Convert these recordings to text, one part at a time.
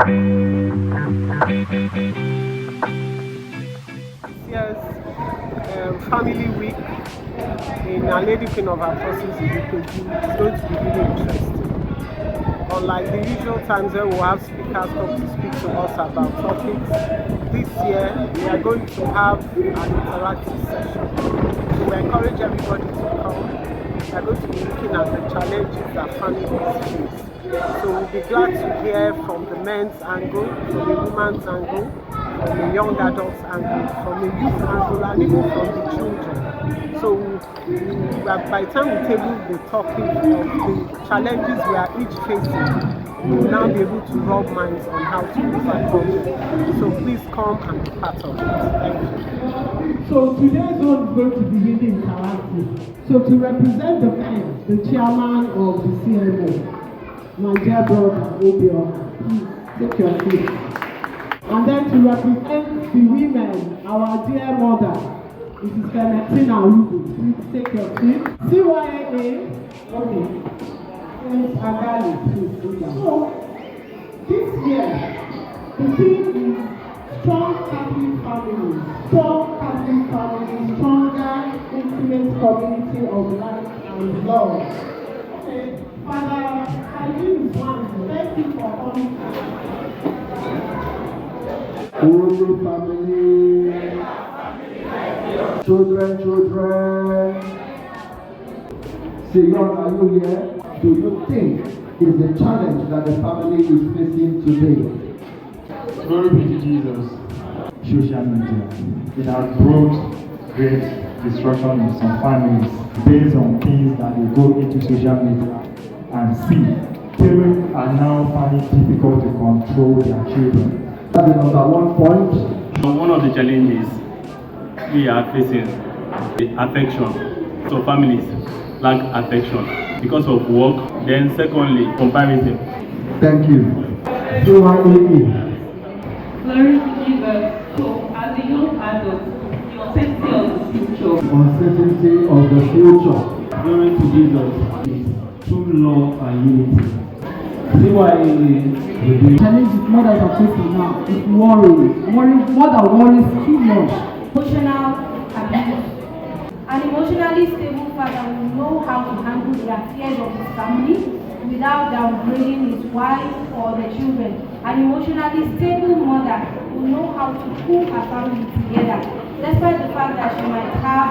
Yes, Family Week in Our Lady Queen of Apostles Ilupeju is going to be really interesting. Unlike the usual times where we'll have speakers come to speak to us about topics, this year we are going to have an interactive session. So we encourage everybody to come. We are going to be looking at the challenges that families face. So we'll be glad to hear from the men's angle, from the women's angle, from the young adults angle, from the youth angle, and even from the children. So by the time we table the topic of the challenges we are each facing, we will now be able to rub minds on how to overcome them. So please come and be part of it. Thank you. So today's one is going to be really interactive. So to represent the men, the chairman of the CMO, my dear brother Obiora, please take your seat. And then to represent the women, our dear mother, Mrs. Clementina Rubu, please take your seat. CYA, okay. Prince Agali, please sit down. So, this year, the theme is strong Catholic families, stronger, intimate community of life and love. Okay, Father, I use one. Thank you for coming. Holy family, children. Siyon, are you here? Do you think is the challenge that the family is facing today? Glory be to Jesus. Social media. It has brought great destruction in some families based on things that they go into social media and see. Parents are now finding it difficult to control their children. That's the number one point. One of the challenges we are facing is affection. So families lack affection because of work. Then secondly, comparison. Thank you. CYAE. Glory to Jesus. So as a young adult, the uncertainty of the future. Uncertainty of the future. Glory to Jesus. True love and unity. CYAE. Challenges mothers are facing now is worry. Mother worries too much. Emotional abuse. An emotionally stable father will know how to handle the affairs of his family without downgrading his wife or the children. An emotionally stable mother will know how to pull her family together, despite the fact that she might have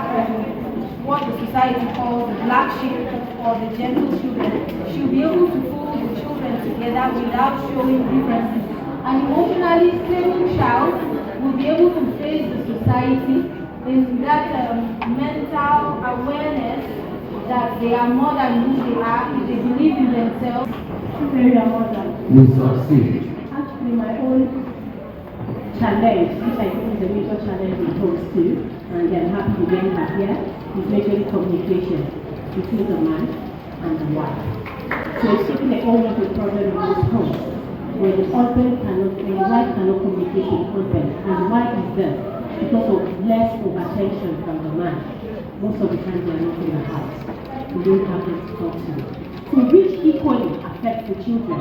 what the society calls the black sheep or the gentle children. She'll be able to pull the children together without showing differences. An emotionally stable child will be able to face the society in that mental awareness that they are more than who they are if they believe in themselves. You succeed. Actually, my own challenge, which I think is a major challenge in talks too, and I'm happy to get that here, is majorly communication between the man and the wife. So it's taking a whole lot of problem in most homes, where the husband cannot, the wife cannot communicate with the husband, and the wife is there because of less of attention from the man. Most of the time they are not in the house. We don't have them to talk to. So which equally affects the children.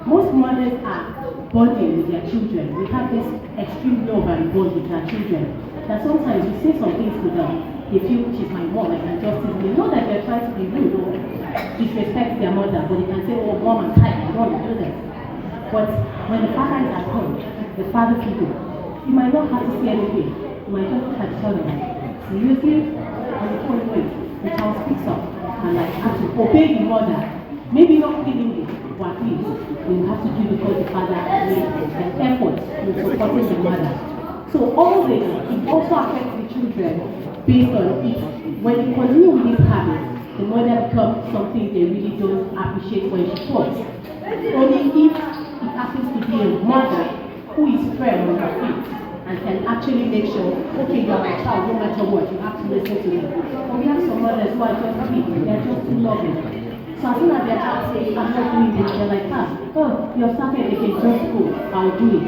Most mothers are bonding with their children. We have this extreme love and bond with our children. That sometimes you say some things to them, they feel she's my mom, I can just they know that they're trying to be rude or disrespect their mother, but they can say, oh mom, I'm tired, I don't want to do that. But when the father is at home, the father figure, you might not have to say anything. You might just have to tell them, seriously, on the point wait, the child speaks up and like have to obey the mother. Maybe not killing it, but at least you have to do because the father made an effort in supporting the mother. So all this, it also affects the children based on it. When they continue with this habit, the mother becomes something they really don't appreciate when she talks. Only if it happens to be a mother who is firm on her feet and can actually make sure, okay, you are my child, no matter what, you have to listen to them. But we have some mothers who are just weak, they're just too loving. So as soon as their child says, I'm not doing this, they're like, oh, you're started again, just go, I'll do it.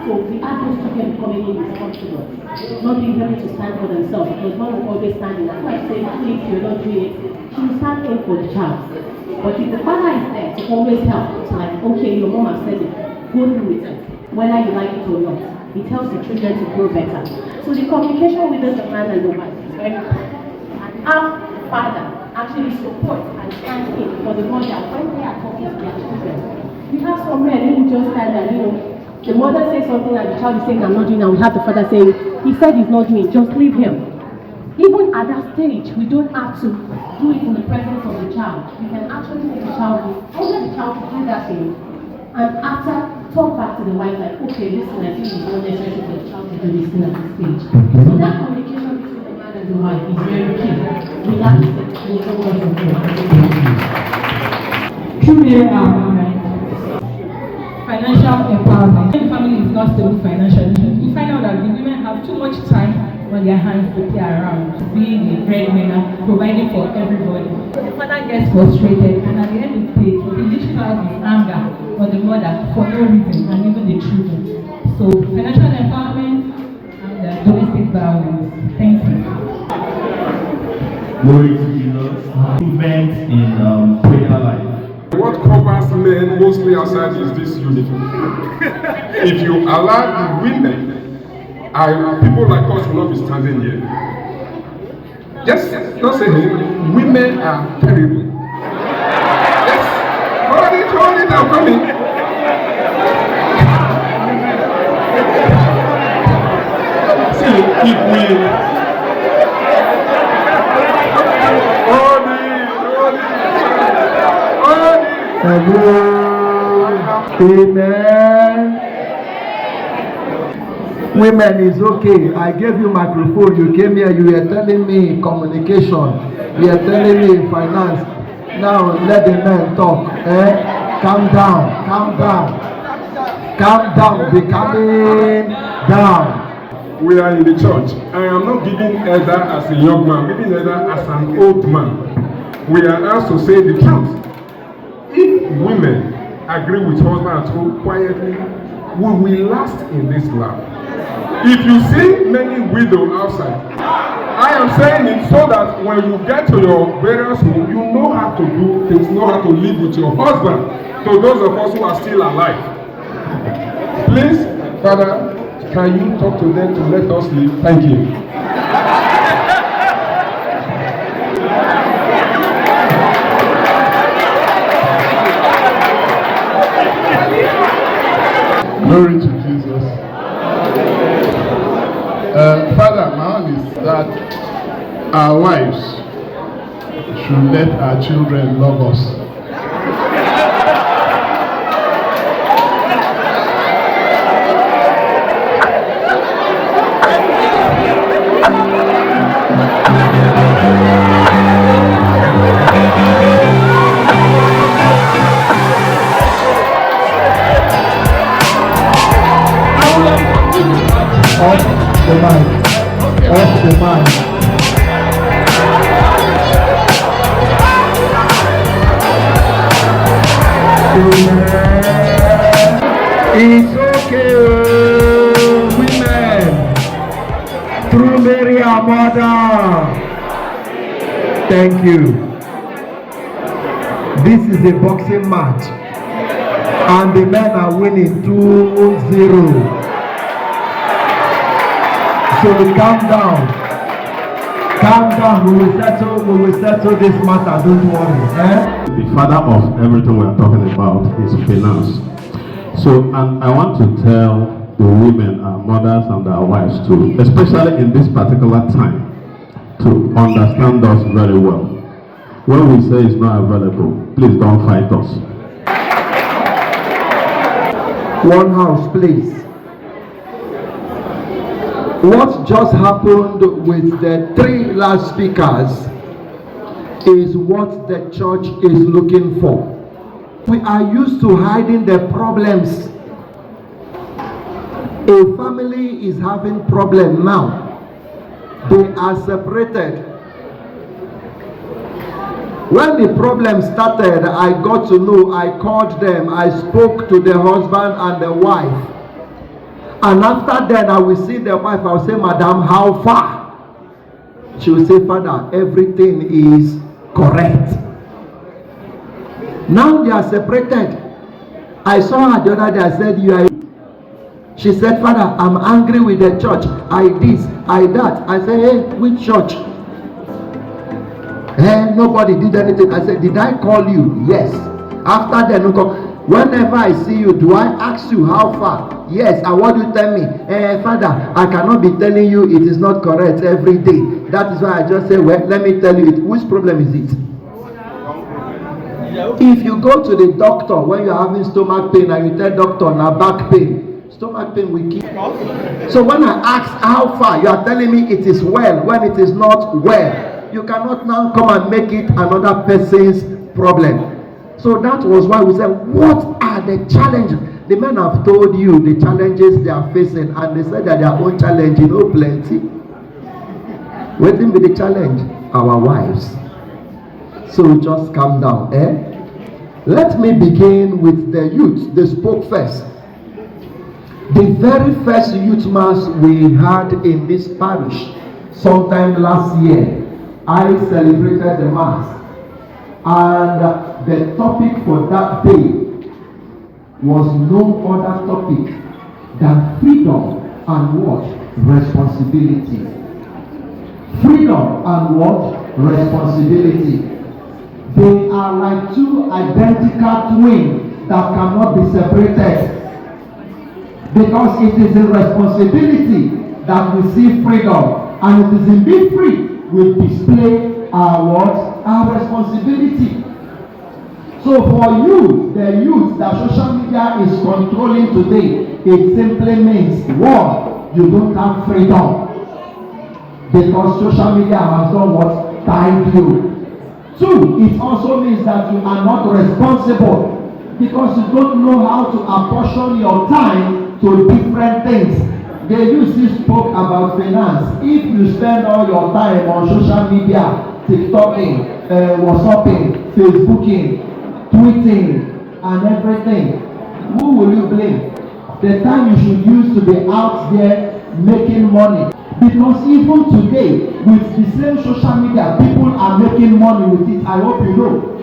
So the adults are becoming irresponsible, not being able to stand for themselves, because one will always stand in. That's why I say, please, you're not doing it. She will stand in for the child. But if the father is there to always help, it's like, okay, your mom has said it, go through it, whether you like it or not. It helps the children to grow better. So the communication within the man and the wife is very important. And our father actually supports and stands in for the mother when they are talking to their children. We have some men who just stand and, the mother says something and the child is saying, I'm not doing it, and we have the father saying, he said he's not doing it, just leave him. Even at that stage, we don't have to do it in the presence of the child. We can actually make the child to do that thing, and after talk back to the wife like, okay, listen, I think it's not necessary for the child to do this thing at this stage. So that communication between the man and the wife is very key. We have to Truly, financial empowerment. When the family is not stable financially, you find out that the women have too much time on their hands to play around, being the breadwinner, providing for everybody. The father gets frustrated, and at the end of the day, he literally has his anger on the mother for no reason, and even the children. So, financial empowerment and domestic violence. Thank you. Glory to Jesus. Improvement in prayer life. What covers men mostly outside is this uniform. If you allow the women, people like us will not be standing here. Just don't say it. Women are terrible. Yes. Hold it, I'm coming. See, if we Amen. Women is okay. I gave you microphone. You came here. You were telling me communication. You were telling me finance. Now let the men talk. Calm down. Calm down. Calm down. Be calming down. We are in the church. I am not giving elder as a young man. I'm giving elder as an old man. We are asked to say the truth. If women agree with husband at home quietly, we will last in this land. If you see many widows outside, I am saying it so that when you get to your various home, you know how to do things, know how to live with your husband. To those of us who are still alive, please, Father, can you talk to them to let us live? Thank you. Glory to Jesus. Father, my own is that our wives should let our children love us. Off the mind. Off the mind. It's okay, women. Through Mary, our mother. Thank you. This is a boxing match, and the men are winning 2-0. So calm down. Calm down. We will settle this matter. Don't worry. The father of everything we are talking about is finance. So, and I want to tell the women, our mothers and our wives too, especially in this particular time, to understand us very well. When we say it's not available, please don't fight us. One house, please. What just happened with the 3 loudspeakers is what the church is looking for. We are used to hiding the problems. A family is having problem now. They are separated. When the problem started, I got to know, I called them, I spoke to the husband and the wife. And after that, I will see the wife, I will say, Madam, how far? She will say, Father, everything is correct. Now they are separated. I saw her the other day. I said, you are. She said, Father, I'm angry with the church. I this, I that. I said, hey, which church? Hey, nobody did anything. I said, did I call you? Yes. After the no, whenever I see you, do I ask you how far? Yes. And what do you tell me? Father, I cannot be telling you it is not correct every day. That is why I just say, well, let me tell you it. Which problem is it? If you go to the doctor when you are having stomach pain and you tell doctor now back pain, stomach pain will keep. So when I ask how far, you are telling me it is well when it is not well. You cannot now come and make it another person's problem. So that was why we said, what are the challenges? The men have told you the challenges they are facing, and they said that their own challenge, you know, plenty. Waiting be the challenge, our wives. So just calm down, eh? Let me begin with the youth. They spoke first. The very first youth mass we had in this parish, sometime last year, I celebrated the mass. And the topic for that day was no other topic than freedom and what? Responsibility. Freedom and what? Responsibility. They are like two identical twins that cannot be separated. Because it is a responsibility that we see freedom, and it is in being free we display our what? Our responsibility. So for you, the youth that social media is controlling today, it simply means one, you don't have freedom. Because social media has done what? Tied you. Two, it also means that you are not responsible because you don't know how to apportion your time to different things. The youth spoke about finance. If you spend all your time on social media, TikToking, WhatsApping, Facebooking, tweeting, and everything, who will you blame? The time you should use to be out there making money. Because even today, with the same social media, people are making money with it. I hope you know.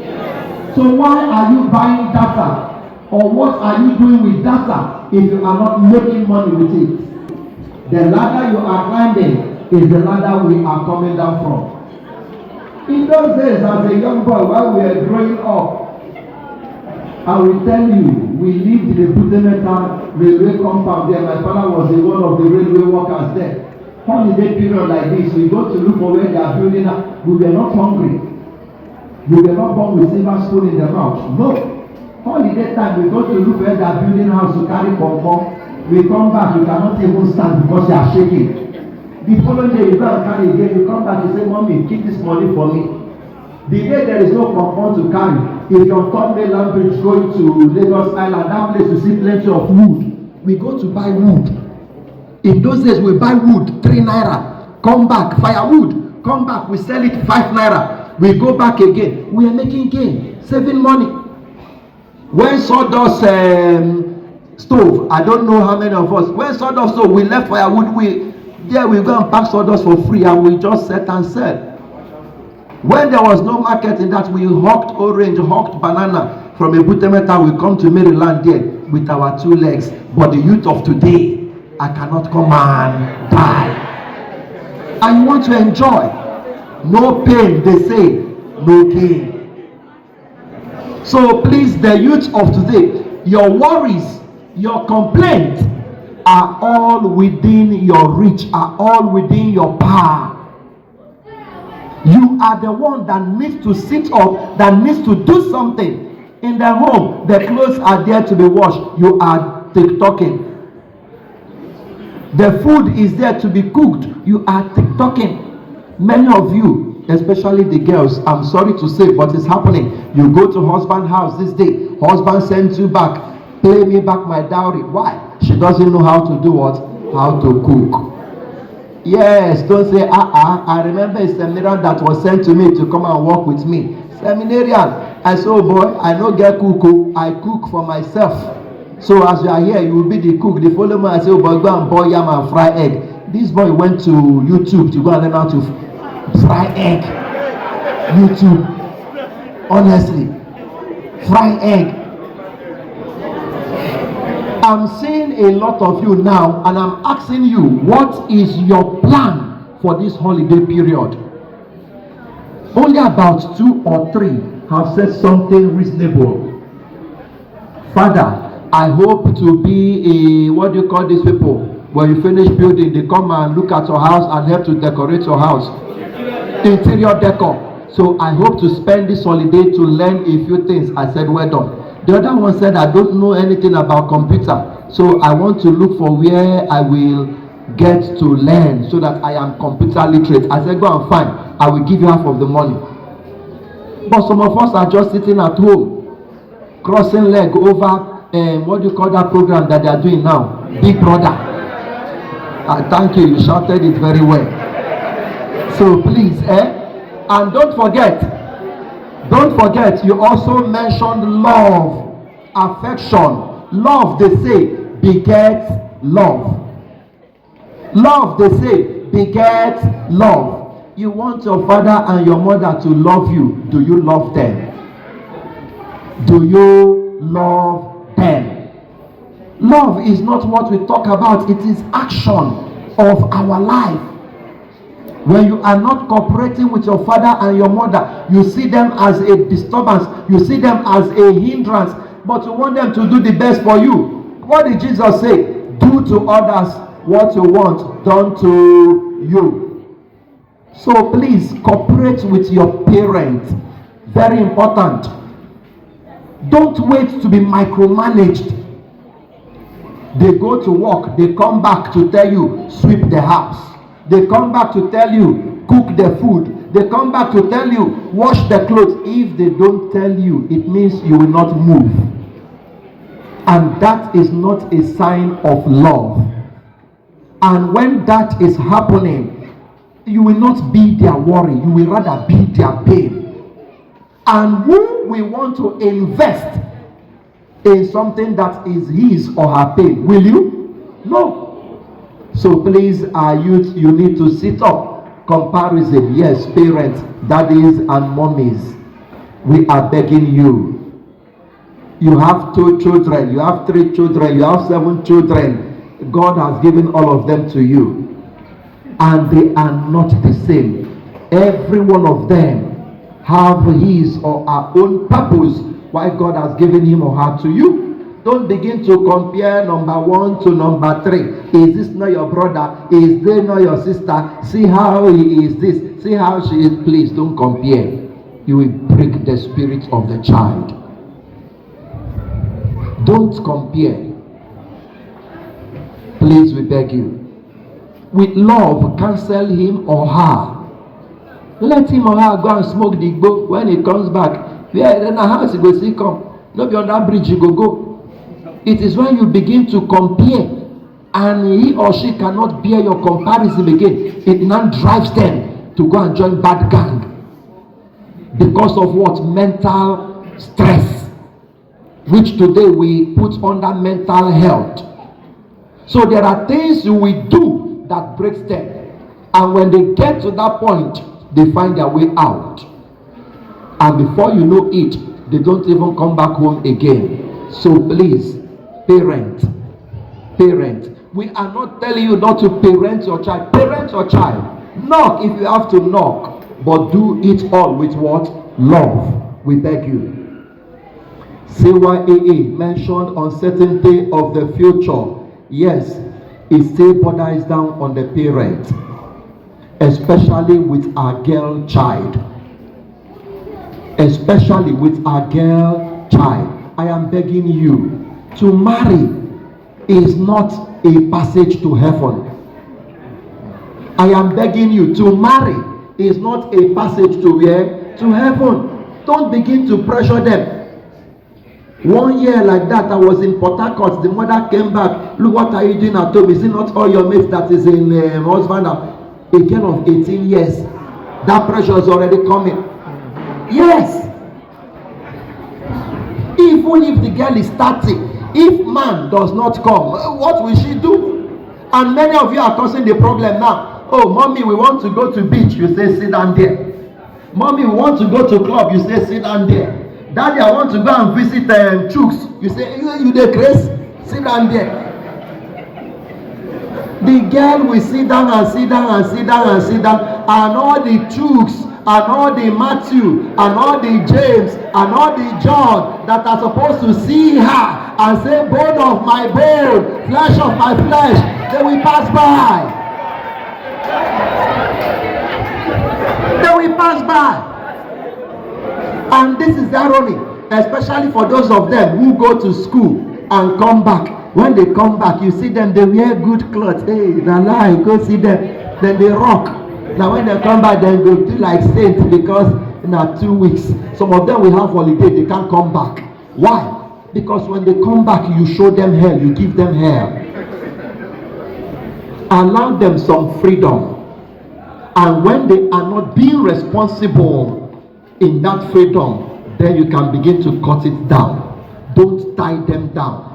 So why are you buying data? Or what are you doing with data if you are not making money with it? The ladder you are climbing is the ladder we are coming down from. In those days, as a young boy, while we were growing up, I will tell you, we lived in the Butemeta railway compound there. My father was one of the railway workers there. Holiday period like this, we go to look for where they are building up. We were not hungry. We were not born with silver spoon in the mouth. No. Holiday time, we go to look where they are building house to carry pom-pom. We come back, you cannot even stand because you are shaking. The following day, you go and carry again. You come back, you say, Mommy, keep this money for me. The day there is no pom-pom to carry, if you're on Third Mainland Bridge going to Lagos Island, that place you see plenty of wood. We go to buy wood. In those days, we buy wood, 3 naira. Come back, firewood. Come back, we sell it 5 naira. We go back again. We are making gain, saving money. When sawdust stove, I don't know how many of us. When sawdust stove, we left firewood. We go and pack sawdust for free, and we just set and sell. When there was no market in that, we hawked orange, hawked banana from a Butemeta. We come to Maryland there with our 2 legs. But the youth of today, I cannot come and die. I want to enjoy. No pain, they say, no gain. So please, the youth of today, your worries, your complaints are all within your reach, are all within your power. You are the one that needs to sit up, that needs to do something. In the home, the clothes are there to be washed. You are TikToking. The food is there to be cooked. You are TikToking. Many of you, especially the girls, I'm sorry to say, but it's happening. You go to husband's house this day. Husband sends you back. Pay me back my dowry. Why? She doesn't know how to do what? How to cook. Yes, don't say, I remember a seminarian that was sent to me to come and work with me. Seminarian. I said, oh boy, I no get cook. I cook for myself. So as you are here, you will be the cook. The following month, I say, oh boy, go and boil yam and fry egg. This boy went to YouTube to go and learn how to fry egg. YouTube. Honestly. Fry egg. I'm seeing a lot of you now, and I'm asking you, what is your plan for this holiday period? Only about 2 or 3 have said something reasonable. Father, I hope to be a, what do you call these people? When you finish building, they come and look at your house and help to decorate your house. Interior decor. So I hope to spend this holiday to learn a few things. I said, well done. The other one said, I don't know anything about computer. So I want to look for where I will get to learn so that I am computer literate. I said, go and find. I will give you half of the money. But some of us are just sitting at home, crossing leg over, what do you call that program that they are doing now? Big Brother. Thank you, you shouted it very well. So please, and don't forget, you also mentioned love, affection. Love, they say, begets love. Love, they say, begets love. You want your father and your mother to love you. Do you love them? Do you love them? Love is not what we talk about. It is action of our life. When you are not cooperating with your father and your mother, you see them as a disturbance. You see them as a hindrance. But you want them to do the best for you. What did Jesus say? Do to others what you want done to you. So please cooperate with your parents. Very important. Don't wait to be micromanaged. They go to work, they come back to tell you, sweep the house. They come back to tell you, cook the food. They come back to tell you, wash the clothes. If they don't tell you, it means you will not move. And that is not a sign of love. And when that is happening, you will not be their worry. You will rather be their pain. And who will want to invest in something that is his or her pain? Will you? No. So please, our youth, you need to sit up. Comparison. Yes, parents, daddies and mommies, we are begging you. You have 2 children, you have 3 children, you have 7 children. God has given all of them to you. And they are not the same. Every one of them have his or her own purpose why God has given him or her to you. Don't begin to compare number 1 to number 3. Is this not your brother? Is they not your sister? See how he is this. See how she is. Please don't compare. You will break the spirit of the child. Don't compare. Please, we beg you. With love, cancel him or her. Let him or her go and smoke the igbo. When he comes back, where in the house he go see come. Not beyond that bridge you go. It is when you begin to compare and he or she cannot bear your comparison again. It now drives them to go and join bad gang. Because of what? Mental stress. Which today we put under mental health. So there are things you will do that breaks them. And when they get to that point, they find their way out. And before you know it, they don't even come back home again. So please, parent, we are not telling you not to parent your child. Parent your child. Knock if you have to knock. But do it all with what? Love. We beg you. CYAA mentioned uncertainty of the future. Yes, it still borders down on the parent, especially with our girl child. Especially with our girl child. I am begging you, to marry is not a passage to heaven. I am begging you, to marry is not a passage to where? To heaven. Don't begin to pressure them. 1 year like that, I was in Port Harcourt. The mother came back. Look, what are you doing at home? Is it not all your mates that is in husband? A girl of 18 years. That pressure is already coming. Yes. Even if the girl is 30, if man does not come, what will she do? And many of you are causing the problem now. Oh, mommy, we want to go to beach. You say, sit down there. Mommy, we want to go to club. You say, sit down there. Daddy, I want to go and visit Chooks. You say, you the craze? Sit down there. The girl will sit down and sit down and sit down and sit down, and all the chooks and all the Matthew and all the James and all the John that are supposed to see her and say, bone of my bone, flesh of my flesh, they will pass by. They will pass by. And this is the irony, especially for those of them who go to school and come back. When they come back, you see them, they wear good clothes. Hey, na lie, go see them. Then they rock. Now when they come back, they go do like saints because in 2 weeks, some of them will have holiday, they can't come back. Why? Because when they come back, you show them hell, you give them hell. Allow them some freedom. And when they are not being responsible in that freedom, then you can begin to cut it down. Don't tie them down.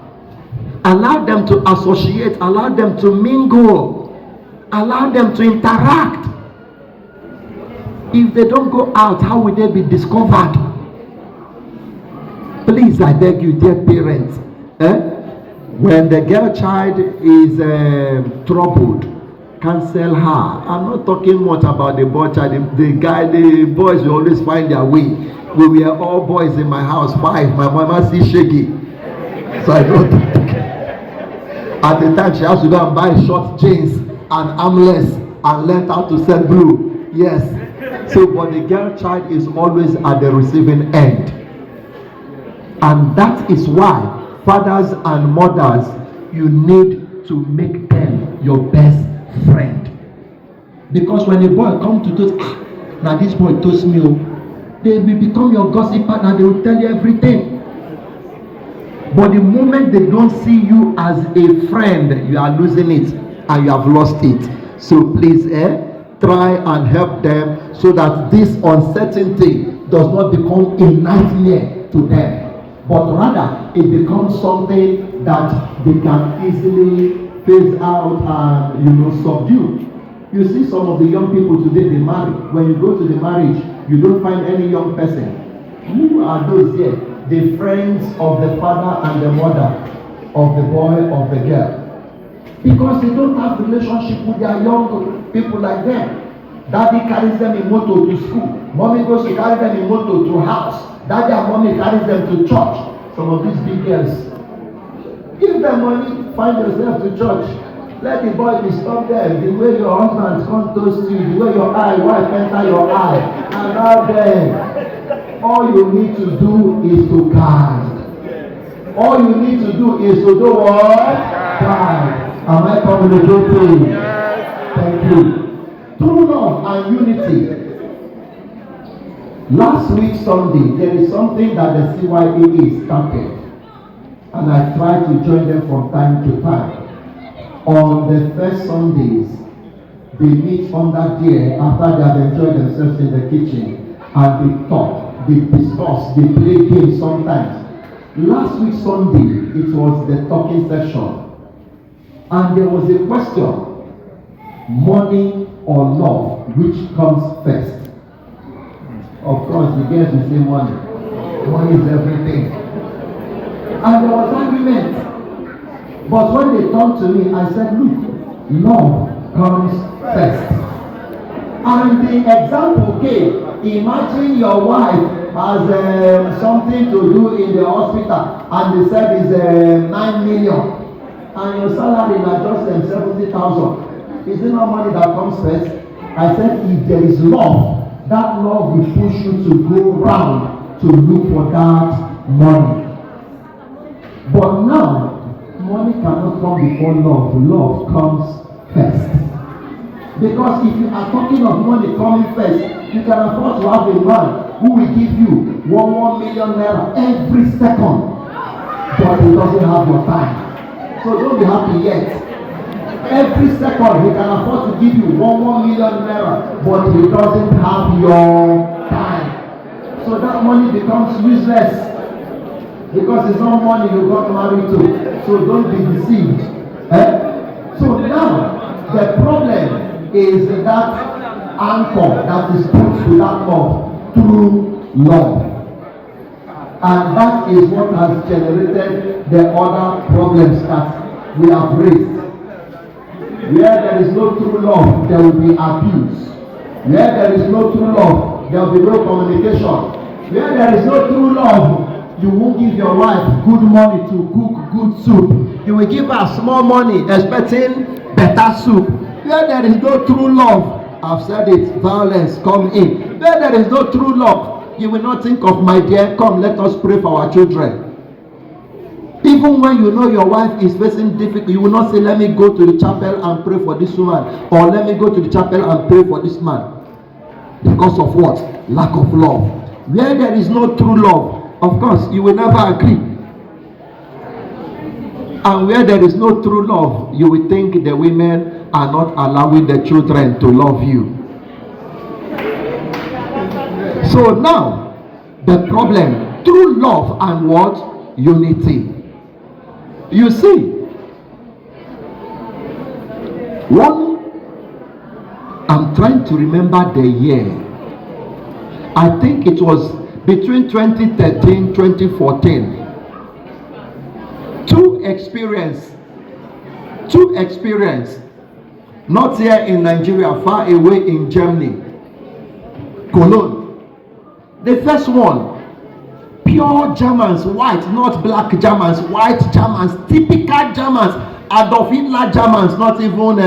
Allow them to associate, allow them to mingle, allow them to interact. If they don't go out, how will they be discovered? Please, I beg you, dear parents, when the girl child is troubled, cancel her. I'm not talking much about the boy child. The boys will always find their way. We were all boys in my house, 5. My mama see shaky. So I don't. At the time, she has to go and buy short jeans and armless and learn how to sell blue. Yes. So, but the girl child is always at the receiving end. And that is why, fathers and mothers, you need to make them your best friend. Because when a boy comes to toast, now this boy toast me, they will become your gossip partner, they will tell you everything. But the moment they don't see you as a friend, you are losing it and you have lost it. So please, try and help them so that this uncertainty does not become a nightmare to them. But rather, it becomes something that they can easily phase out and, subdue. You see some of the young people today, they marry. When you go to the marriage, you don't find any young person. Who are those here? The friends of the father and the mother of the boy, of the girl. Because they don't have relationship with their young people like them. Daddy carries them in motor to school. Mommy goes to carry them in motor to house. Daddy and mommy carries them to church. Some of these big girls. Give them money, find yourself to church. Let the boy be stopped there. The way your husband comes toast you, the way your wife enter your eye. And now then, all you need to do is to cast. All you need to do is to do what? Cast. Am I communicating? Thank you. True love and unity. Last week Sunday, there is something that the CYA started. And I try to join them from time to time. On the first Sundays, they meet under there after they have enjoyed themselves in the kitchen. And they talk, they discuss, they play games sometimes. Last week Sunday, it was the talking session. And there was a question, money or love, which comes first? Of course, the girls will say money. Money is everything. And there was argument. But when they talked to me, I said, look, love comes first. And the example came. Imagine your wife has something to do in the hospital and they said it's 9 million. And your salary is just 70,000. Is it not money that comes first? I said, if there is love, that love will push you to go round to look for that money. But now, money cannot come before love. Love comes first. Because if you are talking of money coming first, you can afford to have a man who will give you 1 million naira every second. But he doesn't have your time. So don't be happy yet. Every second he can afford to give you 1 million naira, but he doesn't have your time. So that money becomes useless. Because it's not money you got married to. So don't be deceived. So now, the problem is that anchor that is put to that love through love. And that is what has generated the other problems that we have raised. Where there is no true love, there will be abuse. Where there is no true love, there will be no communication. Where there is no true love, you won't give your wife good money to cook good soup. You will give her small money expecting better soup. Where there is no true love, I've said it, violence come in. Where there is no true love, you will not think of, my dear, come let us pray for our children. Even when you know your wife is facing difficulty, you will not say, let me go to the chapel and pray for this woman, or let me go to the chapel and pray for this man. Because of what? Lack of love. Where there is no true love, of course, you will never agree. And where there is no true love, you will think the women are not allowing the children to love you. So now, the problem, true love and what? Unity. You see, I'm trying to remember the year. I think it was between 2013, 2014. Two experience, not here in Nigeria, far away in Germany, Cologne. The first one, pure Germans, white, not black Germans, white Germans, typical Germans, Adolf Hitler Germans, not even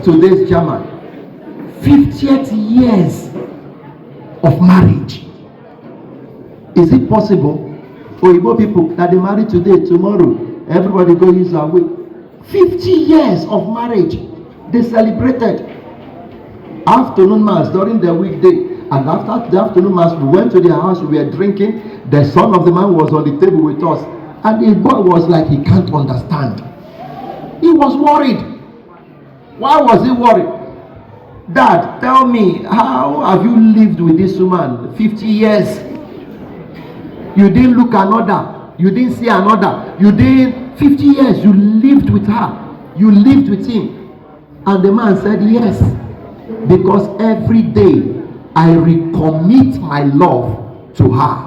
today's German. 50th years of marriage. Is it possible? Oyibo people that they marry today, tomorrow, everybody go use their way. 50 years of marriage. They celebrated. Afternoon mass during the weekday. And after the afternoon mass, we went to their house, we were drinking. The son of the man was on the table with us. And the boy was like, he can't understand. He was worried. Why was he worried? Dad, tell me, how have you lived with this woman 50 years? You didn't look another. You didn't see another. You didn't, 50 years, you lived with her. You lived with him. And the man said, yes. Because every day, I recommit my love to her.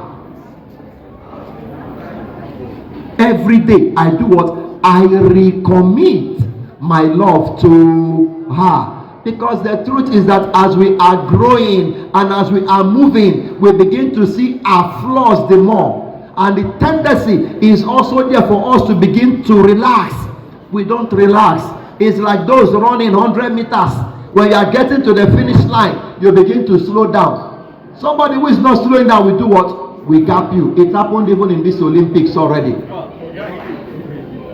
Every day I do what? I recommit my love to her. Because the truth is that as we are growing and as we are moving, we begin to see our flaws the more. And the tendency is also there for us to begin to relax. We don't relax. It's like those running 100 meters. When you are getting to the finish line, you begin to slow down. Somebody who is not slowing down will do what? We gap you. It happened even in this Olympics already.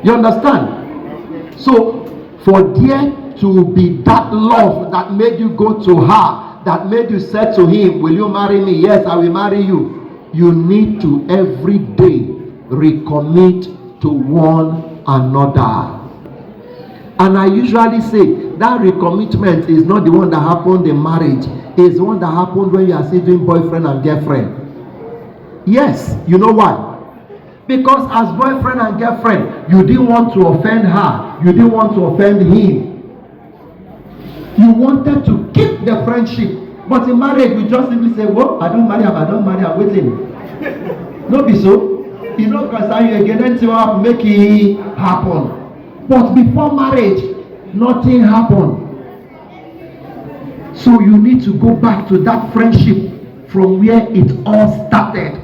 You understand? So, for there to be that love that made you go to her, that made you say to him, will you marry me? Yes, I will marry you. You need to every day recommit to one another. And I usually say that recommitment is not the one that happened in marriage. It's the one that happened when you are still doing boyfriend and girlfriend. Yes, you know why? Because as boyfriend and girlfriend, you didn't want to offend her. You didn't want to offend him. You wanted to keep the friendship. But in marriage, we just simply say, well, I don't marry him, I don't marry her, waiting. No be so. You don't concern you again, anything will make it happen. But before marriage, nothing happened. So you need to go back to that friendship from where it all started.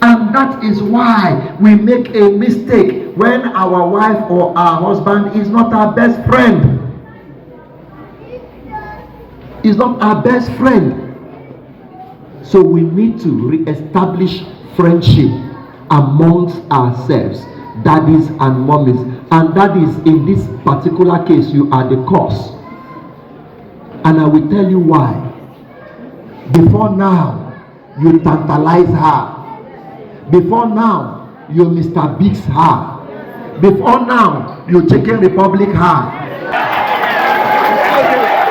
And that is why we make a mistake when our wife or our husband is not our best friend. Is not our best friend. So we need to re-establish friendship amongst ourselves, daddies and mommies. And daddies, in this particular case, you are the cause. And I will tell you why. Before now, you tantalize her. Before now, you Mr. Biggs her. Before now, you Chicken Republic her.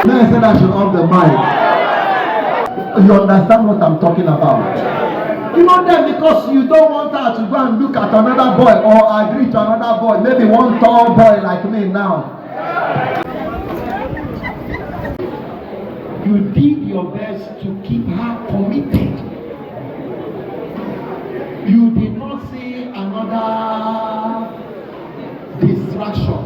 Then I said I should off the mic. You understand what I'm talking about? You know that because you don't want her to go and look at another boy or agree to another boy, maybe one tall boy like me now. You did your best to keep her committed. You did not see another distraction.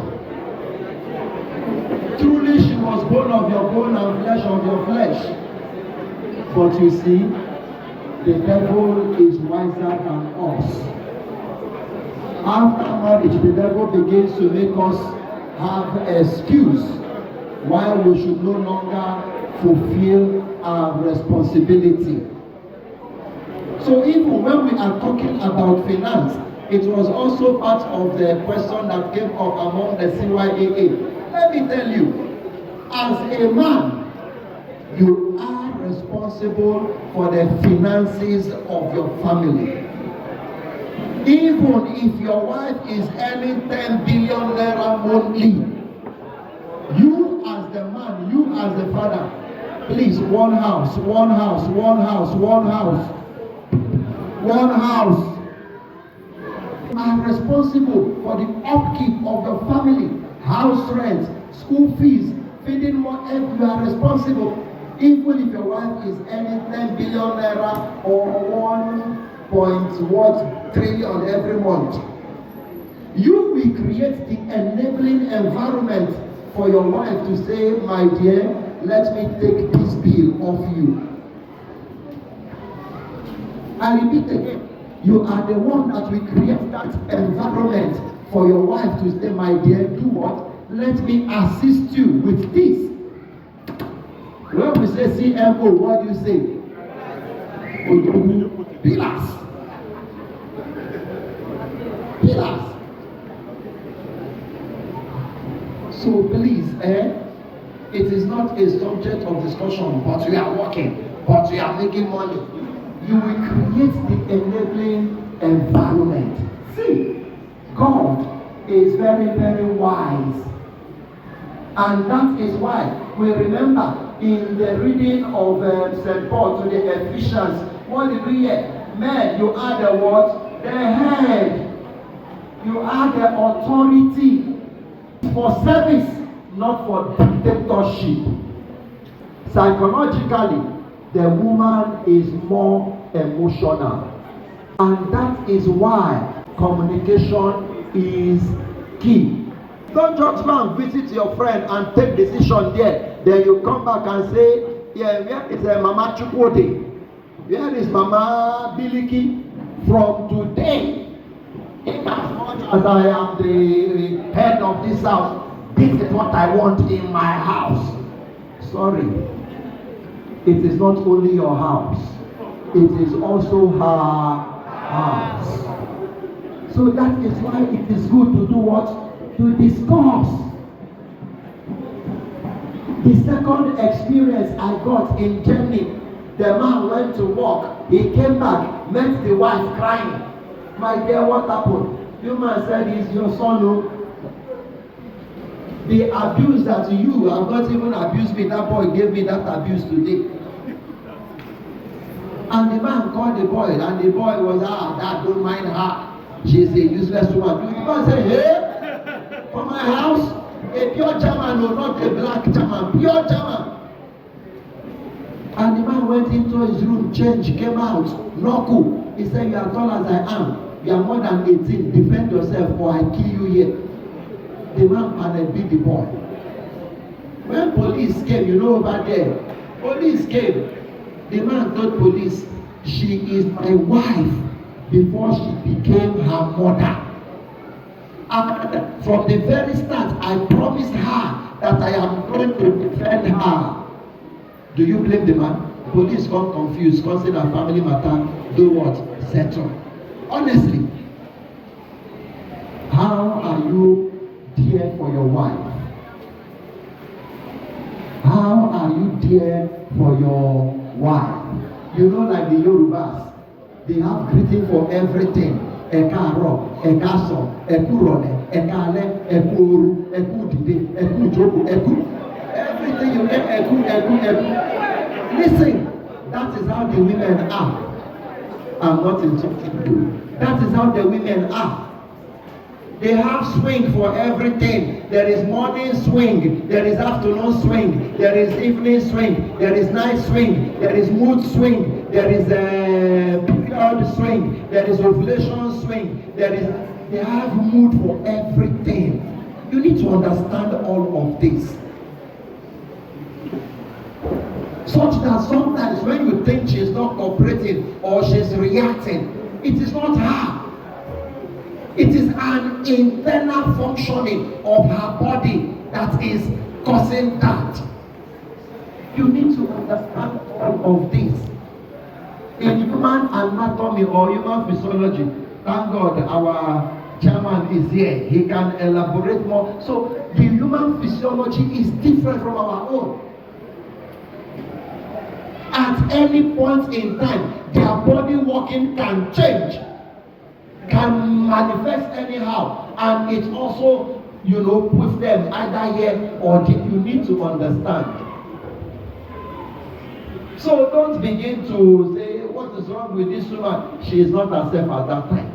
Truly, she was bone of your bone and flesh of your flesh. But you see, the devil is wiser than us. After marriage, the devil begins to make us have excuse why we should no longer fulfill our responsibility. So even when we are talking about finance, it was also part of the question that came up among the CYAA. Let me tell you, as a man, you are responsible for the finances of your family. Even if your wife is earning 10 billion naira monthly, you as the man, you as the father, please, one house, one house, one house, one house, one house. You are responsible for the upkeep of your family, house rent, school fees, feeding whatever. You are responsible. Even if your wife is earning 10 billion naira or 1 trillion every month, you will create the enabling environment for your wife to say, my dear, let me take this bill off you. I repeat again, you are the one that will create that environment for your wife to say, my dear, do what? Let me assist you with this. When we say CMO, what do you say? Pillars. Pillars. So please, it is not a subject of discussion, but we are working, but we are making money. You will create the enabling environment. See, God is very, very wise. And that is why we remember in the reading of St. Paul to the Ephesians, what did we hear? Men, you are the what? The head. You are the authority for service, not for dictatorship. Psychologically, the woman is more emotional. And that is why communication is key. Don't just go and visit your friend and take decision there. Then you come back and say, yeah, where is Mama Chukwode? Where is Mama Biliki? From today, in as much as I am the head of this house, this is what I want in my house. Sorry. It is not only your house. It is also her house. So that is why it is good to do what? To discuss. The second experience I got in Germany, the man went to work, he came back, met the wife crying. My dear, what happened? The man said, it's your son who. The abuse that you have not even abused me, that boy gave me that abuse today. And the man called the boy, and the boy was, dad, don't mind her. She's a useless woman. The man said, hey, from my house, a pure German, no, not a black German, pure German. And the man went into his room, changed, came out, knuckle. He said, you are tall as I am. You are more than 18. Defend yourself or I kill you here. The man and beat the boy. When police came, you know over there, police came. The man told police, she is my wife before she became her mother. And from the very start, I promised her that I am going to defend her. Do you blame the man? Police come confused, consider family matter, do what? Settle. Honestly, how are you dear for your wife? How are you dear for your wife? You know, like the Yorubas, they have greeting for everything. Ekaro, Ekaso, Ekurone, Ekale, Ekuru, Ekudide, Ekujoku, Eku. Everything you get, Eku. Listen, that is how the women are. I'm not insulting you. That is how the women are. They have swing for everything. There is morning swing, there is afternoon swing, there is evening swing, there is night swing, there is mood swing, there is period swing, there there is ovulation swing, they have mood for everything. You need to understand all of this. Such that sometimes when you think she's not cooperating or she's reacting, it is not her. It is an internal functioning of her body that is causing that. You need to understand all of this. In human anatomy or human physiology, thank God our chairman is here. He can elaborate more. So the human physiology is different from our own. At any point in time, their body working can change, can manifest anyhow, and it also, puts them either here or there. You need to understand. So don't begin to say, what is wrong with this woman? She is not herself at that time.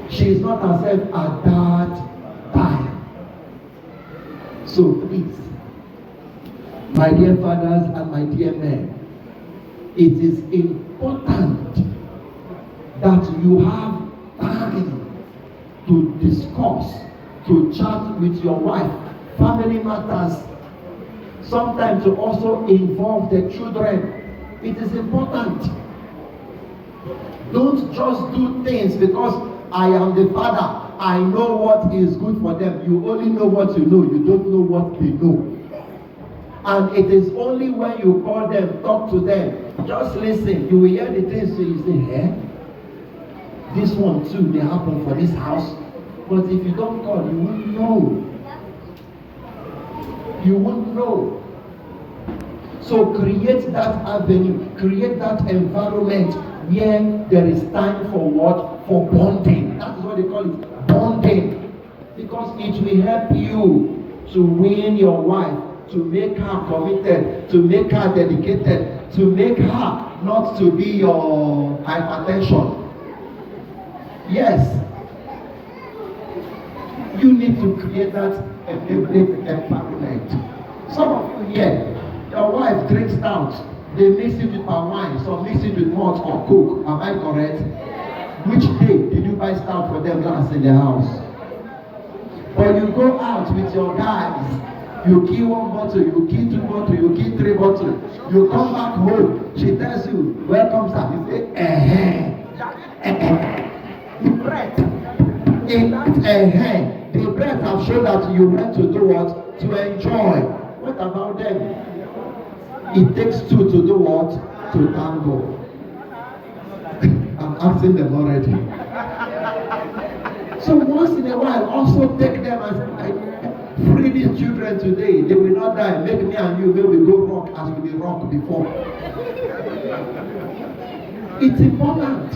She is not herself at that time. So please, my dear fathers and my dear men, it is important that you have time to discuss, to chat with your wife. Family matters. Sometimes to also involve the children. It is important. Don't just do things because I am the father. I know what is good for them. You only know what you know. You don't know what they know. And it is only when you call them, talk to them, just listen. You will hear the things so you say, this one too may happen for this house. But if you don't call, you won't know. You won't know. So create that avenue, create that environment where there is time for what? For bonding. That is what they call it, bonding. Because it will help you to win your wife, to make her committed, to make her dedicated, to make her not to be your hypertension. Yes. You need to create that environment. Some of you here, your wife drinks stout, they mix it with palm wine, some mix it with malt or coke. Am I correct? Which day did you buy stout for them last in the house? But you go out with your guys, you kill one bottle, you kill two bottles, you kill three bottles, you come back home, she tells you, welcome sir, you say, the breath. In that the breath have shown that you went to do what? To enjoy. What about them? It takes two to do what? To tango. I'm asking them already. So once in a while, also take them and free these children today. They will not die. Make me and you, may we go rock as we did rock before. It's important.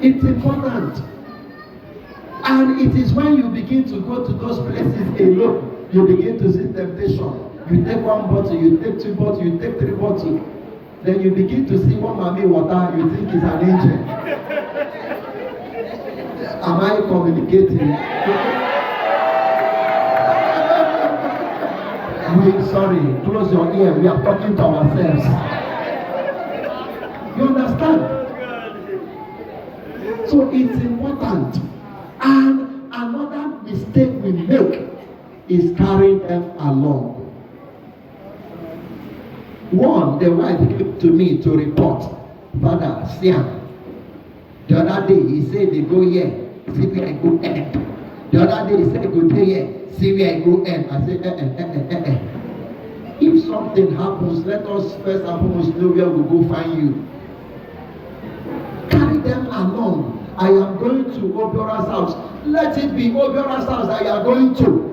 It's important. And it is when you begin to go to those places alone, you begin to see temptation. You take one bottle, you take two bottles, you take three bottles. Then you begin to see one mommy water, you think it's an angel. Am I communicating? Sorry, close your ear. We are talking to ourselves. You understand? So it's important. And another mistake we make is carrying them along. One, the wife came to me to report, Father, Siam. The other day he said they go here, see where I go end. The other day he said go here, see where I go end. I said, If something happens, let us first and foremost know where we go find you. Carry them along. I am going to Obiora's house. Let it be Obiora's house that you are going to.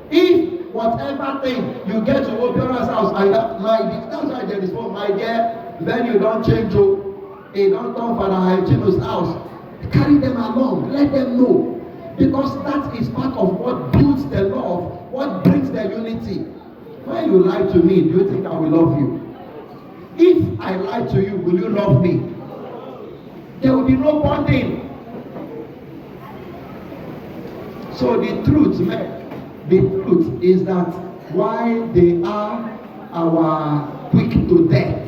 If whatever thing you get to Obiora's house, that's why there is one, my dear, then you don't change to a don't come for Haitino's house. Carry them along, let them know. Because that is part of what builds the love, what brings the unity. When you lie to me, do you think I will love you? If I lie to you, will you love me? There will be no bonding. So the truth is that while they are our quick to death,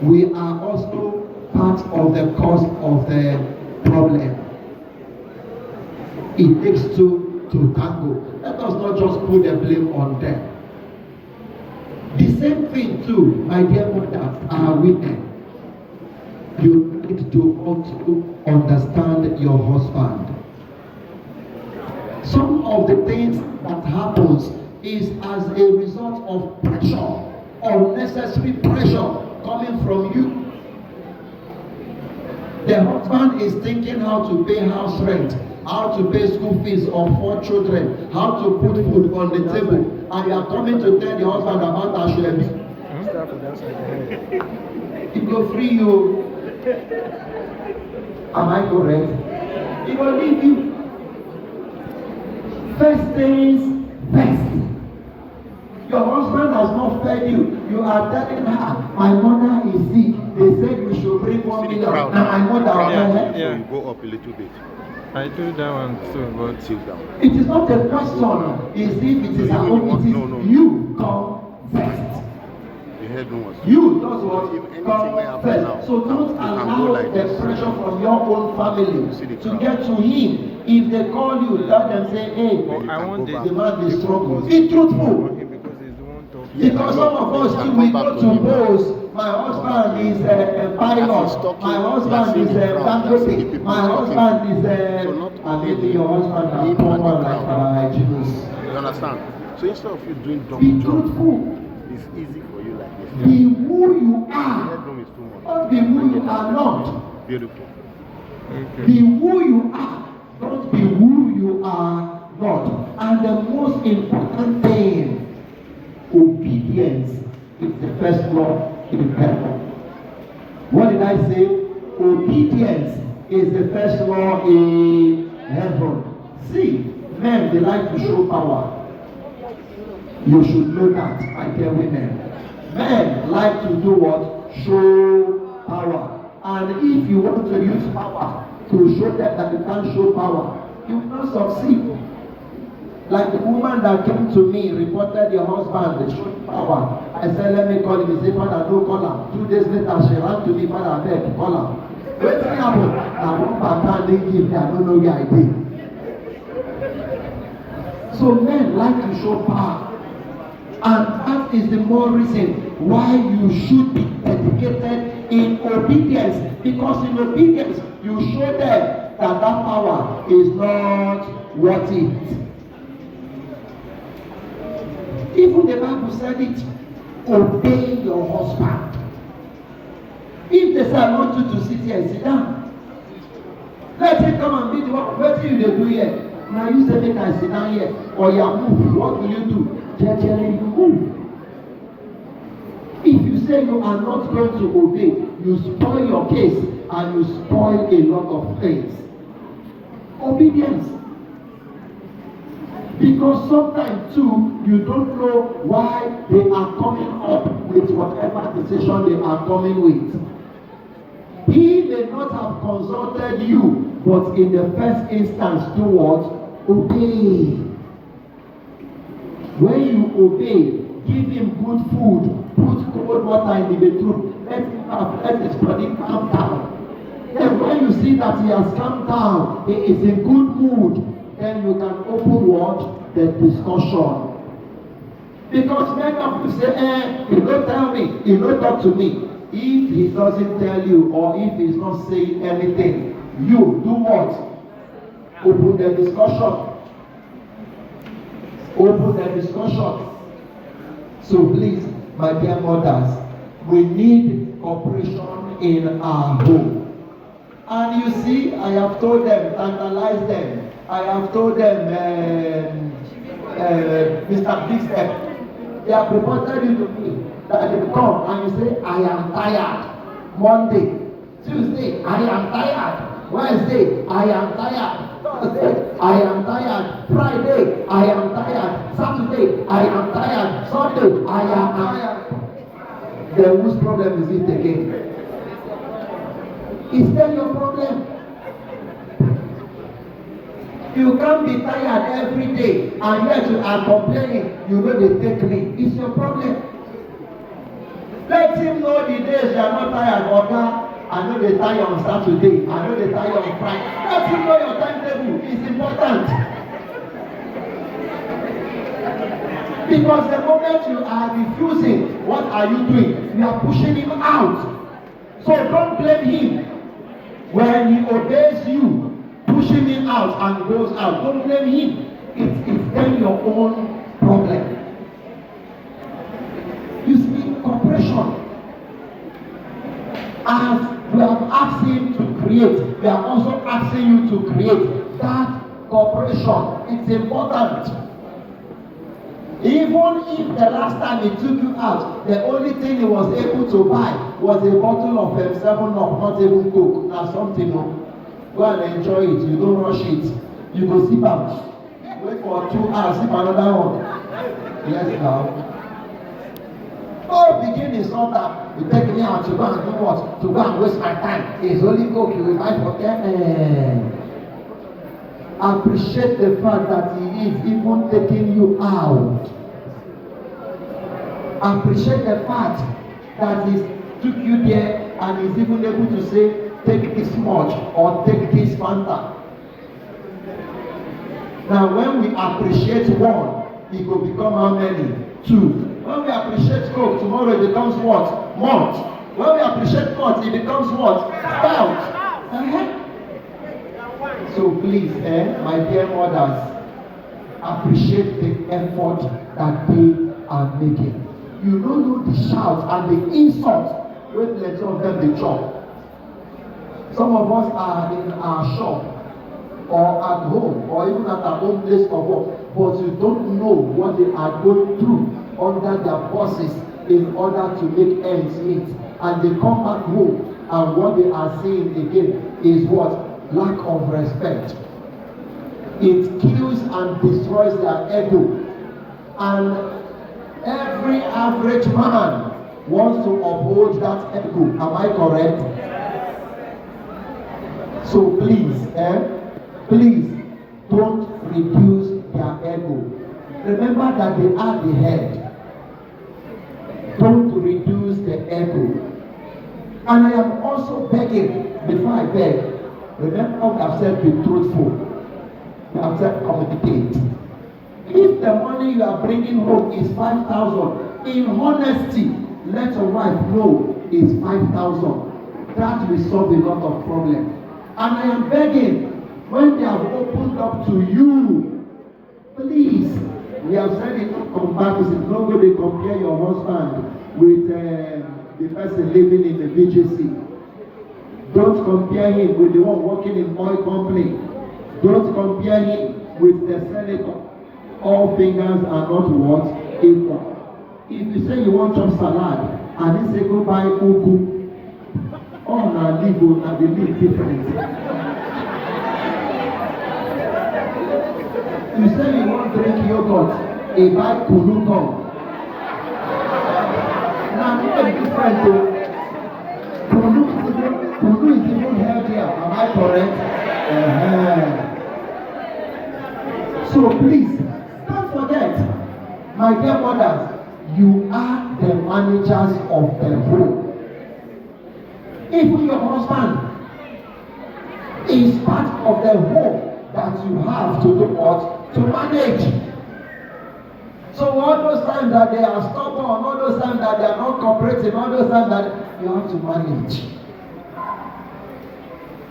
we are also part of the cause of the problem. It takes two to tango. Let us not just put the blame on them. The same thing too, my dear mothers, are women. You need to also understand your husband. Some of the things that happens is as a result of pressure, unnecessary pressure coming from you. The husband is thinking how to pay house rent, how to pay school fees of 4 children, how to put food on the table, and you are coming to tell the husband about Ashwebi. It will free you. Am I correct? It will leave you. First things first. Your husband has not fed you. You are telling her, my mother is sick. They said you should bring 1 million. And my mother So you go up a little bit. I do that one too, but sit down. It is not a question. It's if it is her own. It is you come first. The head no one. You does what come first. So don't allow the pressure from your own family to get to him. If they call you, let them say, hey, I want the man is struggling. Be truthful. Because some of us too, we go to boast. My husband is a pilot. My husband is a banquet. My husband is a... And maybe your husband is poor like Father. You understand? So instead of you doing double be job, truthful. it's easy for you like this. Be who you are. The headroom is too much. Don't be who you are not. Beautiful. Okay. Be who you are. Don't be who you are not. And the most important thing, obedience is the first law in heaven. What did I say? Obedience is the first law in heaven. See, men, they like to show power. You should know that, my dear women. Men like to do what? Show power. And if you want to use power to show them that you can't show power, you will not succeed. Like the woman that came to me, reported your husband showed power. I said, let me call him. He said, Father, no call him. 2 days later, she ran to me, Father, I beg, call him. What's happened? Now, one part they give me, I don't know where I did. So men like to show power. And that is the more reason why you should be dedicated in obedience. Because in obedience, you show them that that power is not worth it. Even the Bible said it, obey your husband. If they say, I want you to sit here, sit down. Let him come and be the one. What do you do here? Now you say, make I sit down here. Or you move. What will you do? Gently you move. If you say you are not going to obey, you spoil your case and you spoil a lot of things. Obedience. Because sometimes too, you don't know why they are coming up with whatever decision they are coming with. He may not have consulted you, but in the first instance, do what? Obey. When you obey, give him good food, put cold water in the bedroom, let him have, let his body calm down. Then when you see that he has calmed down, he is in good mood, then you can open what? The discussion. Because many of you say, he don't tell me, he don't talk to me. If he doesn't tell you, or if he's not saying anything, you do what? Open the discussion. Open the discussion. So please, my dear mothers, we need cooperation in our home. And you see, I have told them, tantalize them. I have told them, Mr. Big Step, they have reported you to me that they come and you say, I am tired. Monday, Tuesday, I am tired. Wednesday, I am tired. Thursday, I am tired. Friday, I am tired. Saturday, I am tired. Sunday, I am tired. Then whose problem is it again? Is that your problem? You can't be tired every day and yet you are complaining. You know they take me. It's your problem. Let him know the days you are not tired. Oga, I know they tire on Saturday. I know they tire on Friday. Let him know your timetable is important. Because the moment you are refusing, what are you doing? You are pushing him out. So don't blame him. When he obeys you, pushing him out and goes out, don't blame him. It's then your own problem. You see, cooperation. As we have asked him to create, we are also asking you to create that cooperation. It's important. Even if the last time he took you out, the only thing he was able to buy was a bottle of 7-Up, not even Coke. Now something, go and enjoy it. You don't rush it. You go sip out. Wait for 2 hours, sip another one. Yes, now. Oh, begin is not that you take me out to go and do what? To go and waste my time. It's only Coke you will buy for them. Appreciate the fact that he is even taking you out. Appreciate the fact that he took you there and is even able to say, take this much or take this Fanta. Now, when we appreciate one, it will become how many? 2. When we appreciate Coke, tomorrow it becomes what? Month. When we appreciate month, it becomes what? Stout. So please, my dear mothers, appreciate the effort that they are making. You don't know the shout and the insult when let of them they chop. Some of us are in our shop or at home or even at our own place of work, but you don't know what they are going through under their bosses in order to make ends meet. And they come back home and what they are seeing again is what? Lack of respect. It kills and destroys their ego. And every average man wants to uphold that ego. Am I correct? So please, please don't reduce their ego. Remember that they are the head. Don't reduce the ego. And I am also begging, before I beg, remember what I've said, be truthful. I've said communicate. If the money you are bringing home is 5,000, in honesty, let your wife know it's 5,000. That will solve a lot of problems. And I am begging, when they have opened up to you, please, we have said it in comparison. Nobody compare your husband with the person living in the VGC. Don't compare him with the one working in oil company. Don't compare him with the senator. All fingers are not what? Equal. If you say you want chop salad and he say go buy ugu, all na live na dey live different. You say you want drink yogurt, he buy kunu come. Na different o. Kunu is even healthier, am I correct? So please, don't forget, my dear mothers, you are the managers of the home. Even your husband is part of the home that you have to do what? To manage. So all those times that they are stubborn, all those times that they are not cooperative, all those times that you have to manage.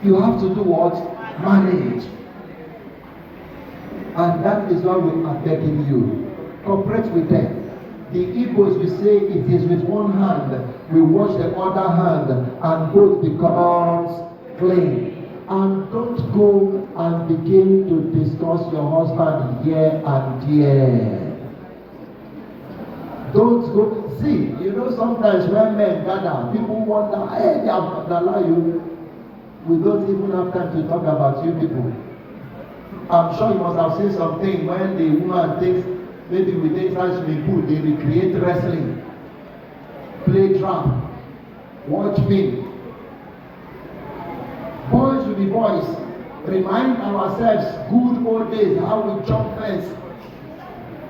You have to do what? Manage. And that is why we are begging you. Cooperate with them. The Igbos will say it is with one hand, we wash the other hand, and both becomes clean. And don't go and begin to discuss your husband here and there. Don't go. See, you know sometimes when men gather, people wonder, hey, they have allowed you. We don't even have time to talk about you people. I'm sure you must have seen something when the woman thinks maybe with inside swimming pool, they recreate wrestling, play trap, watch film. Boys will be boys. Remind ourselves good old days, how we jump fence.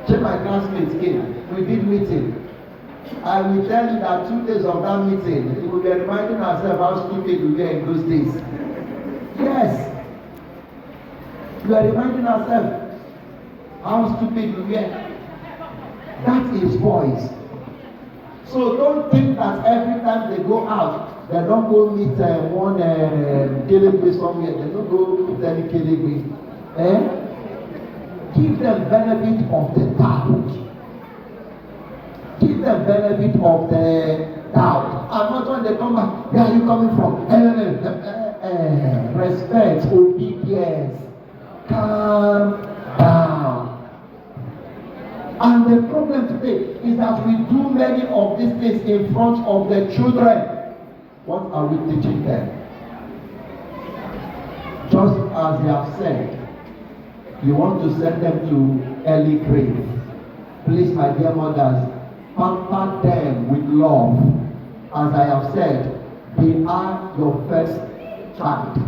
Check my classmates came. We did meeting. I will tell you that 2 days of that meeting, we will be reminding ourselves how stupid we were in those days. Yes. We are reminding ourselves how stupid we were. That is boys. So don't think that every time they go out, they don't go meet one Kelegbe somewhere. They don't go meet any Kelegbe. Give them benefit of the doubt. Give them benefit of the doubt. And not when they come back, where are you coming from? Respect, obedience, calm down. And the problem today is that we do many of these things in front of the children. What are we teaching them? Just as they have said, you want to send them to early grave. Please, my dear mothers, pamper them with love. As I have said, they are your first child.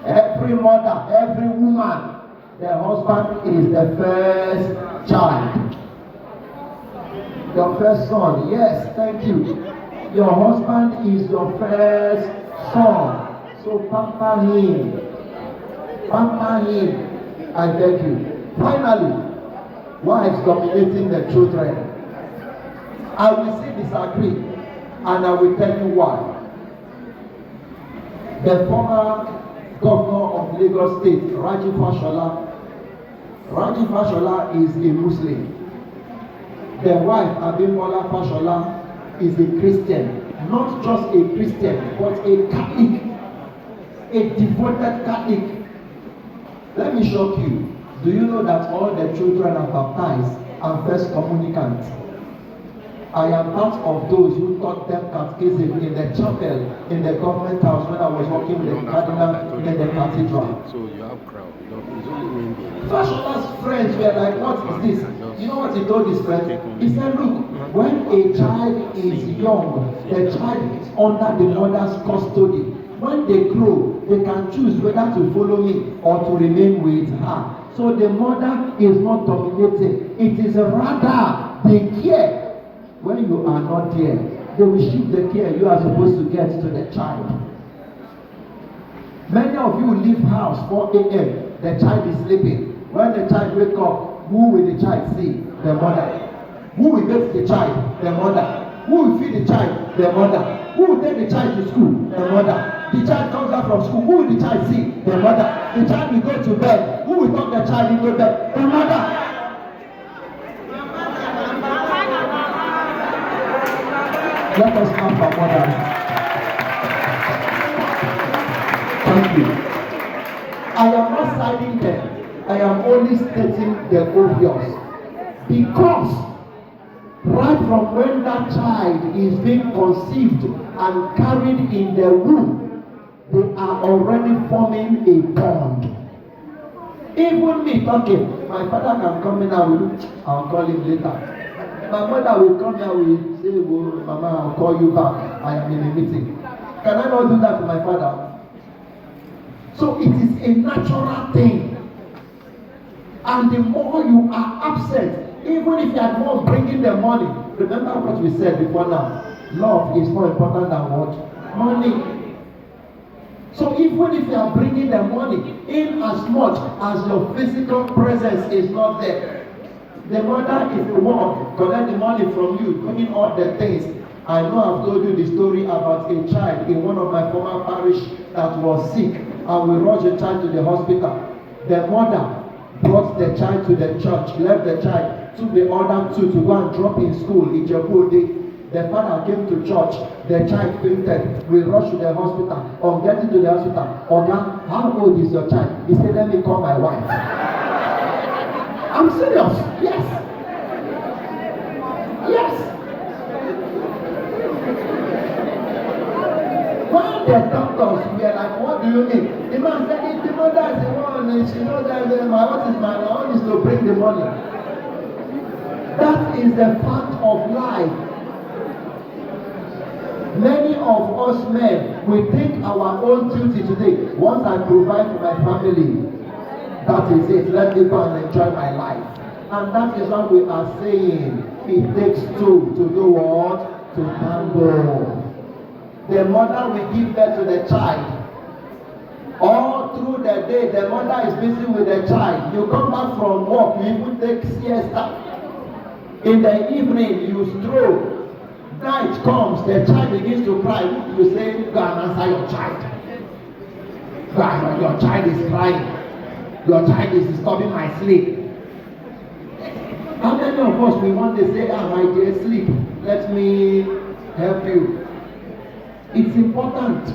Every mother, every woman, their husband is the first child. Your first son, yes, thank you. Your husband is your first son. So pamper him. Pamper him. I beg you. Finally, wives dominating the children. I will still disagree, and I will tell you why. The former governor of Lagos State, Raji Fashola is a Muslim. The wife, Abimbola Fashola, is a Christian. Not just a Christian, but a Catholic. A devoted Catholic. Let me shock you. Do you know that all the children are baptized and first communicants? I am part of those who taught them catechism in the chapel in the government house when I was working with the cardinal in the cathedral. So you have crowd. Fashion's friends were like, what is this? You know what he told his friend? He said, look, when a child is young, the child is under the mother's custody. When they grow, they can choose whether to follow me or to remain with her. So the mother is not dominating. It is rather the care. When you are not there, they will shift the care you are supposed to get to the child. Many of you leave house 4 a.m. The child is sleeping. When the child wake up, who will the child see? The mother. Who will bathe the child? The mother. Who will feed the child? The mother. Who will take the child to school? The mother. The child comes out from school. Who will the child see? The mother. The child will go to bed. Who will talk the child into bed? The mother. Let us come for mothers. Thank you. I am not siding them. I am only stating the obvious. Because right from when that child is being conceived and carried in the womb, they are already forming a bond. Even me talking, my father can come in and I'll call him later. My mother will come here, will say, well, Mama, I'll call you back. I am in a meeting. Can I not do that to my father? So it is a natural thing. And the more you are absent, even if you are the one bringing the money, remember what we said before now. Love is more important than what? Money. So even if you are bringing the money, in as much as your physical presence is not there, the mother is the one collect the money from you, doing all the things. I know I've told you the story about a child in one of my former parish that was sick, and we rushed the child to the hospital. The mother brought the child to the church, left the child, took the other two to go and drop in school in Ilupeju. The father came to church, the child fainted. We rushed to the hospital. On getting to the hospital, Oga, how old is your child? He said, let me call my wife. I'm serious. Yes. Yes. When the doctors were like, what do you mean? The man said, the mother is the one, and she knows that my own is to bring the money. That is the fact of life. Many of us men, we think our own duty today, once I provide for my family, that is it, let me go and enjoy my life. And that is what we are saying. It takes two to do what? To tango. The mother will give birth to the child. All through the day, the mother is busy with the child. You come back from work, you even take siesta. In the evening, you stroll. Night comes, the child begins to cry. You say, go and answer your child. Your child is crying. Your child is disturbing my sleep. How many of us we want to say, my dear, sleep, let me help you? It's important.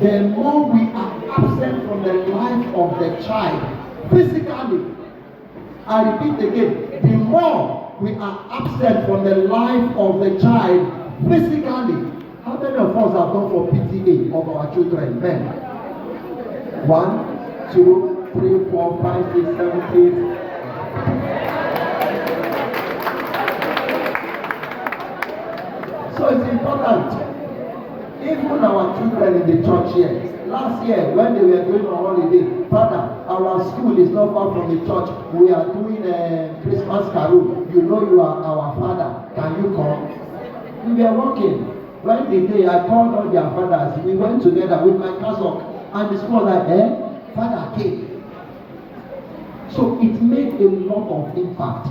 The more we are absent from the life of the child, physically, I repeat again, the more we are absent from the life of the child, physically, how many of us have gone for PTA of our children, men? 1, 2, 3, 4, 5, 6, 7, 8. So it's important. Even our children in the church here, last year when they were going on holiday, Father, our school is not far from the church. We are doing a Christmas carol. You know you are our father. Can you come? We were working. When the day I called all their fathers, we went together with my cousin, and the school was like, Father came. So it made a lot of impact.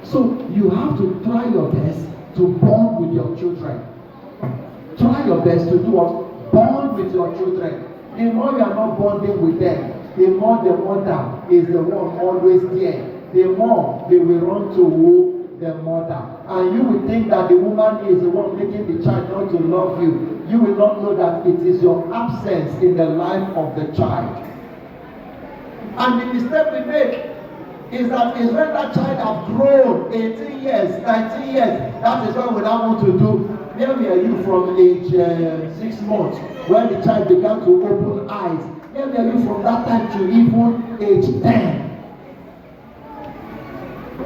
So you have to try your best to bond with your children. Try your best to do what? Bond with your children. The more you are not bonding with them, the more the mother is the one always there. The more they will run to the mother. And you will think that the woman is the one making the child not to love you. You will not know that it is your absence in the life of the child. And the mistake we make is that when that child has grown 18 years, 19 years, that is what we now want to do. Where were you from age 6 months when the child began to open eyes? Where were you from that time to even age 10?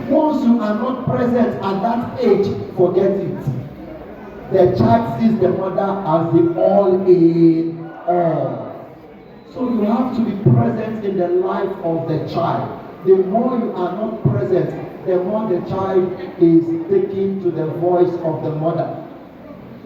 Once you are not present at that age, forget it. The child sees the mother as the all in all. So you have to be present in the life of the child. The more you are not present, the more the child is taking to the voice of the mother.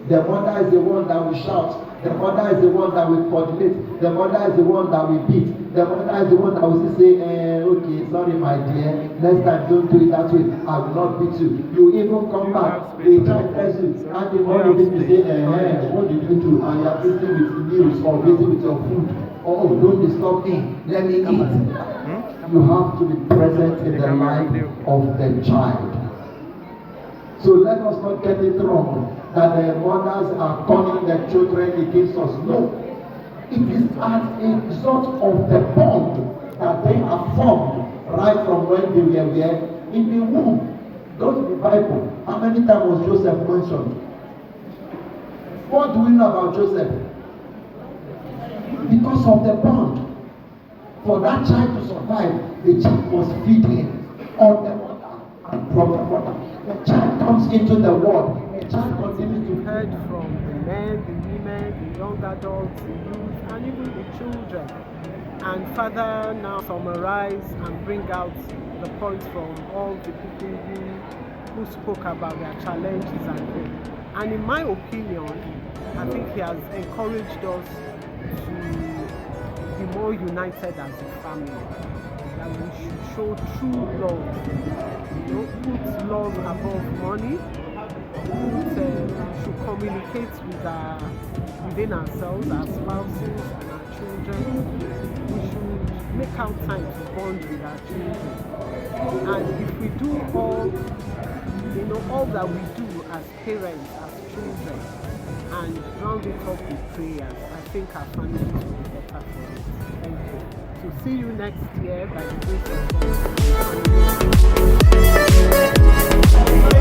The mother is the one that will shout. The mother is the one that will coordinate. The mother is the one that will beat. The mother is the one that will say, okay, sorry my dear, next time don't do it that way. I will not beat you. You even come back, the child tells you, and the mother will say, what did you do? And you are busy with news or busy with your food. Oh, don't disturb me. Let me eat. You have to be present in the life of the child. So let us not get it wrong that the mothers are turning their children against us. No. It is as a result of the bond that they have formed right from when they were in the womb. Go to the Bible. How many times was Joseph mentioned? What do we know about Joseph? Because of the bond. For that child to survive, the child must feed him on the mother and from the mother. The child comes into the world. The child continues to heard from the men, the women, the young adults, the youth, and even the children. And Father now summarize and bring out the points from all the people who spoke about their challenges and hope. And in my opinion, I think he has encouraged us to be more united as a family. That we should show true love. Put love above money. Should communicate within ourselves, our spouses and our children. We should make out time to bond with our children. And if we do all that we do as parents, as children, and round it up with prayers, I think our families will be better for it. Thank you. So see you next year by the grace of God.